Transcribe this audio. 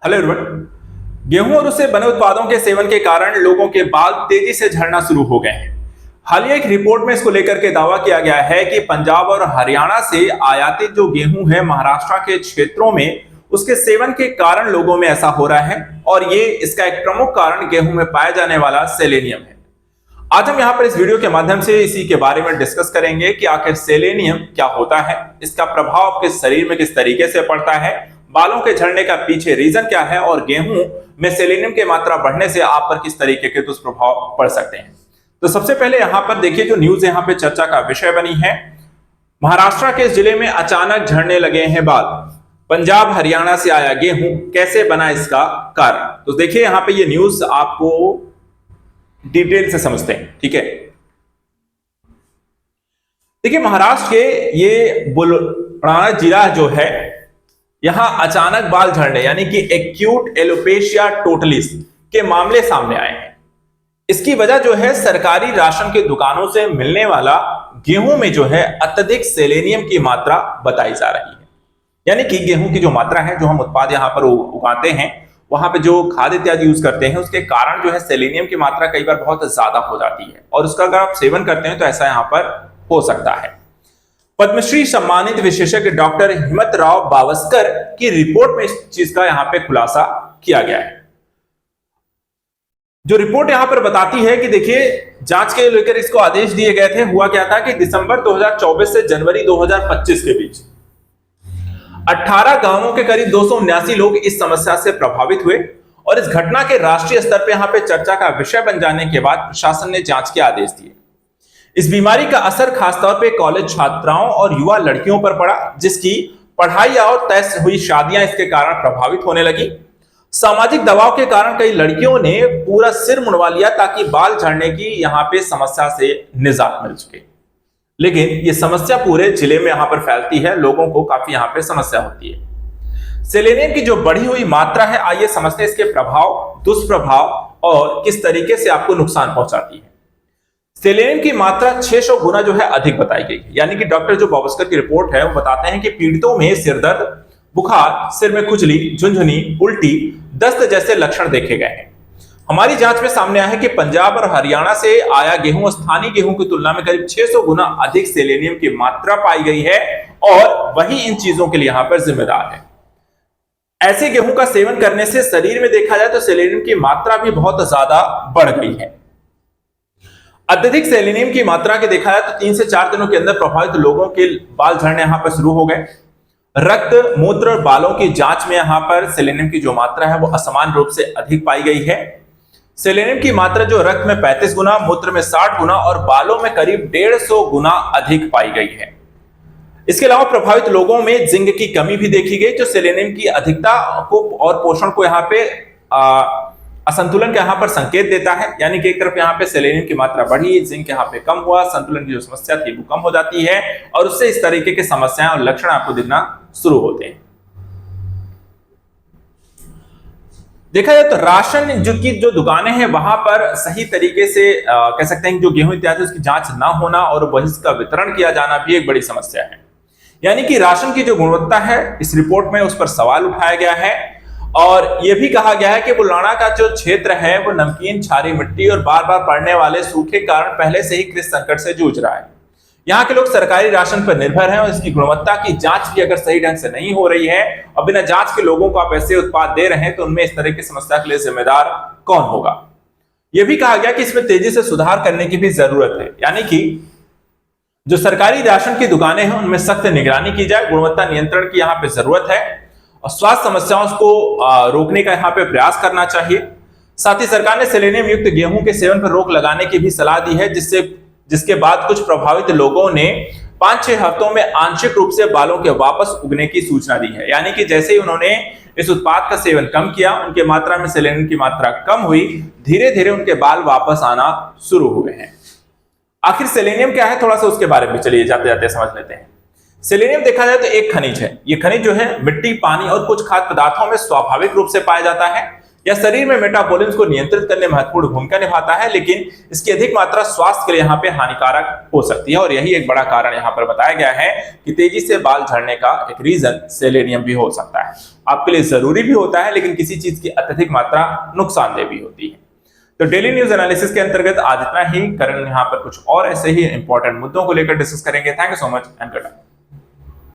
Hello everyone. गेहूं और उससे बने उत्पादों के सेवन के कारण लोगों के बाल तेजी से झड़ना शुरू हो गए हैं। हालिया एक रिपोर्ट में इसको लेकर के दावा किया गया है कि पंजाब और हरियाणा से आयातित जो गेहूं है महाराष्ट्र के क्षेत्रों में उसके सेवन के कारण लोगों में ऐसा हो रहा है और ये इसका एक प्रमुख कारण गेहूं में पाया जाने वाला सेलेनियम है। आज हम यहाँ पर इस वीडियो के माध्यम से इसी के बारे में डिस्कस करेंगे कि आखिर सेलेनियम क्या होता है, इसका प्रभाव आपके शरीर में किस तरीके से पड़ता है, बालों के झड़ने का पीछे रीजन क्या है और गेहूं में सेलेनियम की मात्रा बढ़ने से आप पर किस तरीके के दुष्प्रभाव पड़ सकते हैं। तो सबसे पहले यहां पर देखिए, जो न्यूज यहां पे चर्चा का विषय बनी है, महाराष्ट्र के जिले में अचानक झड़ने लगे हैं बाल, पंजाब हरियाणा से आया गेहूं, कैसे बना इसका कारण। तो देखिए यहां पे ये न्यूज आपको डिटेल से समझते हैं, ठीक है। देखिए महाराष्ट्र के ये बुलढाना जिला जो है, यहां अचानक बाल झड़ने यानी कि एक्यूट एलोपेशिया टोटलिस के मामले सामने आए हैं। इसकी वजह जो है सरकारी राशन के दुकानों से मिलने वाला गेहूं में जो है अत्यधिक सेलेनियम की मात्रा बताई जा रही है। यानी कि गेहूं की जो मात्रा है, जो हम उत्पाद यहां पर उगाते हैं, वहां पे जो खाद इत्यादि यूज करते हैं, उसके कारण जो है सेलेनियम की मात्रा कई बार बहुत ज्यादा हो जाती है और उसका अगर आप सेवन करते हैं तो ऐसा यहां पर हो सकता है। पद्मश्री सम्मानित विशेषज्ञ डॉक्टर हिम्मतराव बावस्कर की रिपोर्ट में इस चीज का यहां पे खुलासा किया गया है। जो रिपोर्ट यहां पर बताती है कि देखिए, जांच के लेकर इसको आदेश दिए गए थे। हुआ क्या था कि दिसंबर 2024 से जनवरी 2025 के बीच 18 गांवों के करीब 279 लोग इस समस्या से प्रभावित हुए और इस घटना के राष्ट्रीय स्तर पर यहां पर चर्चा का विषय बन जाने के बाद प्रशासन ने जांच के आदेश दिए। इस बीमारी का असर खासतौर पे कॉलेज छात्राओं और युवा लड़कियों पर पड़ा, जिसकी पढ़ाई और तय हुई शादियां इसके कारण प्रभावित होने लगी। सामाजिक दबाव के कारण कई लड़कियों ने पूरा सिर मुंडवा लिया ताकि बाल झड़ने की यहां पे समस्या से निजात मिल सके। लेकिन ये समस्या पूरे जिले में यहां पर फैलती है, लोगों को काफी यहां पे समस्या होती है। सेलेनियम की जो बढ़ी हुई मात्रा है, आइए समझते हैं इसके प्रभाव, दुष्प्रभाव और किस तरीके से आपको नुकसान पहुंचाती है। सेलेनियम की मात्रा 600 गुना जो है अधिक बताई गई है। यानी कि डॉक्टर जो बावस्कर की रिपोर्ट है वो बताते हैं कि पीड़ितों में सिरदर्द, बुखार, सिर में खुजली, झुनझुनी, उल्टी, दस्त जैसे लक्षण देखे गए हैं। हमारी जांच में सामने आया है कि पंजाब और हरियाणा से आया गेहूं स्थानीय गेहूं की तुलना में करीब 600 गुना अधिक सेलेनियम की मात्रा पाई गई है और वही इन चीजों के लिए यहां पर जिम्मेदार है। ऐसे गेहूं का सेवन करने से शरीर में देखा जाए तो सेलेनियम की मात्रा भी बहुत ज्यादा बढ़ गई है। अत्यधिक सेलेनियम की मात्रा के देखा जाए तो 3 से 4 दिनों के अंदर प्रभावित लोगों के बाल झड़ने यहां पर शुरू हो गए। रक्त, मूत्र और बालों की जांच में यहां पर सेलेनियम की जो मात्रा है वो असमान रूप से अधिक पाई गई है। सेलेनियम की मात्रा जो रक्त में 35 गुना, मूत्र में 60 गुना और बालों में करीब 150 गुना अधिक पाई गई है। इसके अलावा प्रभावित लोगों में जिंक की कमी भी देखी गई, जो सेलेनियम की अधिकता को और पोषण को यहाँ पे असंतुलन के यहाँ पर संकेत देता है। यानी कि एक तरफ यहाँ पे सेलेनियम की मात्रा बढ़ी, जिंक यहाँ पे कम हुआ, संतुलन की जो समस्या थी वो कम हो जाती है और उससे इस तरीके के समस्याएं और लक्षण आपको दिखना शुरू होते हैं। देखा जाए तो राशन जो दुकानें हैं वहां पर सही तरीके से कह सकते हैं जो गेहूं इत्यादि उसकी जांच ना होना और वही इसका वितरण किया जाना भी एक बड़ी समस्या है। यानी कि राशन की जो गुणवत्ता है, इस रिपोर्ट में उस पर सवाल उठाया गया है और यह भी कहा गया है कि बुलढाना का जो क्षेत्र है वो नमकीन, क्षारीय मिट्टी और बार बार पड़ने वाले सूखे कारण पहले से ही कृषि संकट से जूझ रहा है। यहाँ के लोग सरकारी राशन पर निर्भर हैं और इसकी गुणवत्ता की जांच भी अगर सही ढंग से नहीं हो रही है और बिना जांच के लोगों को आप ऐसे उत्पाद दे रहे हैं तो उनमें इस तरह की समस्या के लिए जिम्मेदार कौन होगा। यह भी कहा गया कि इसमें तेजी से सुधार करने की भी जरूरत है। यानी कि जो सरकारी राशन की दुकानें हैं उनमें सख्त निगरानी की जाए, गुणवत्ता नियंत्रण की यहाँ पे जरूरत है और स्वास्थ्य समस्याओं को रोकने का यहाँ पे प्रयास करना चाहिए। साथ ही सरकार ने सेलेनियम युक्त गेहूं के सेवन पर रोक लगाने की भी सलाह दी है, जिसके बाद कुछ प्रभावित लोगों ने 5-6 हफ्तों में आंशिक रूप से बालों के वापस उगने की सूचना दी है। यानी कि जैसे ही उन्होंने इस उत्पाद का सेवन कम किया, उनके मात्रा में सेलेनियम की मात्रा कम हुई, धीरे धीरे उनके बाल वापस आना शुरू हुए हैं। आखिर सेलेनियम क्या है, थोड़ा सा उसके बारे में चलिए जाते जाते समझ लेते हैं। सेलेनियम देखा जाए तो एक खनिज है। यह खनिज जो है मिट्टी, पानी और कुछ खाद्य पदार्थों में स्वाभाविक रूप से पाया जाता है। यह शरीर में मेटाबॉलिज्म को नियंत्रित करने में महत्वपूर्ण भूमिका निभाता है, लेकिन इसकी अधिक मात्रा स्वास्थ्य के लिए यहाँ पे हानिकारक हो सकती है और यही एक बड़ा कारण यहाँ पर बताया गया है कि तेजी से बाल झड़ने का एक रीजन सेलेनियम भी हो सकता है। आपके लिए जरूरी भी होता है, लेकिन किसी चीज की अत्यधिक मात्रा नुकसानदेह भी होती है। तो डेली न्यूज एनालिसिस के अंतर्गत आज इतना ही। करण यहाँ पर कुछ और ऐसे ही इंपॉर्टेंट मुद्दों को लेकर डिस्कस करेंगे। Thank you so much and good bye.